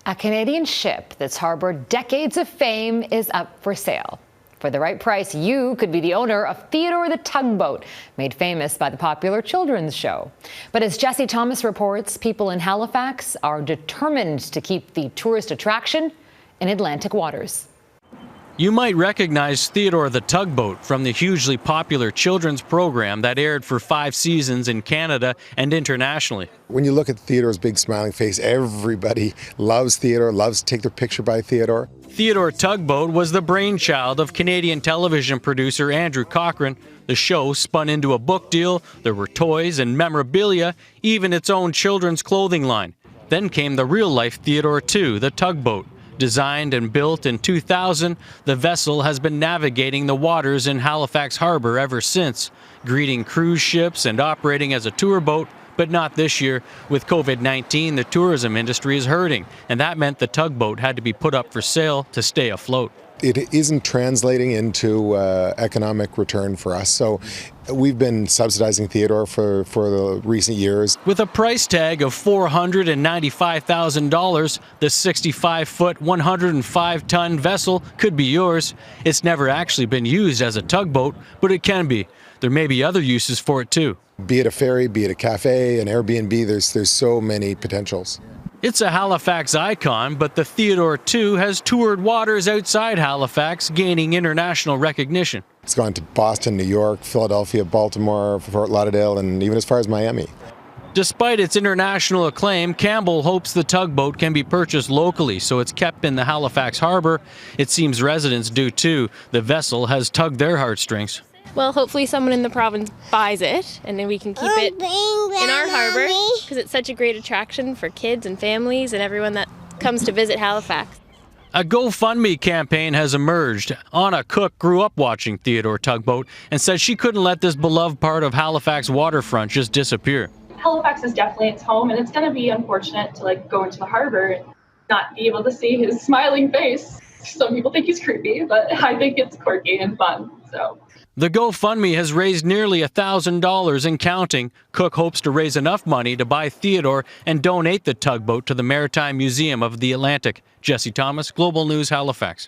A Canadian ship that's harbored decades of fame is up for sale. For the right price, you could be the owner of Theodore the Tugboat, made famous by the popular children's show. But as Jesse Thomas reports, people in Halifax are determined to keep the tourist attraction in Atlantic waters. You might recognize Theodore the Tugboat from the hugely popular children's program that aired for 5 seasons in Canada and internationally. When you look at Theodore's big smiling face, everybody loves Theodore, loves to take their picture by Theodore. Theodore Tugboat was the brainchild of Canadian television producer Andrew Cochran. The show spun into a book deal, there were toys and memorabilia, even its own children's clothing line. Then came the real-life Theodore II, the Tugboat. Designed and built in 2000, the vessel has been navigating the waters in Halifax harbour ever since, greeting cruise ships and operating as a tour boat, but not this year. With COVID-19, the tourism industry is hurting, and that meant the tugboat had to be put up for sale to stay afloat. It isn't translating into economic return for us, so we've been subsidizing Theodore for the recent years. With a price tag of $495,000, the 65-foot, 105-ton vessel could be yours. It's never actually been used as a tugboat, but it can be. There may be other uses for it too. Be it a ferry, be it a cafe, an Airbnb, there's so many potentials. It's a Halifax icon, but the Theodore II has toured waters outside Halifax, gaining international recognition. It's gone to Boston, New York, Philadelphia, Baltimore, Fort Lauderdale, and even as far as Miami. Despite its international acclaim, Campbell hopes the tugboat can be purchased locally, so it's kept in the Halifax harbour. It seems residents do too. The vessel has tugged their heartstrings. Well, hopefully someone in the province buys it, and then we can keep it in our harbour, because it's such a great attraction for kids and families and everyone that comes to visit Halifax. A GoFundMe campaign has emerged. Anna Cook grew up watching Theodore Tugboat and said she couldn't let this beloved part of Halifax waterfront just disappear. Halifax is definitely its home, and it's going to be unfortunate to go into the harbour and not be able to see his smiling face. Some people think he's creepy, but I think it's quirky and fun. The GoFundMe has raised nearly $1,000 and counting. Cook hopes to raise enough money to buy Theodore and donate the tugboat to the Maritime Museum of the Atlantic. Jesse Thomas, Global News, Halifax.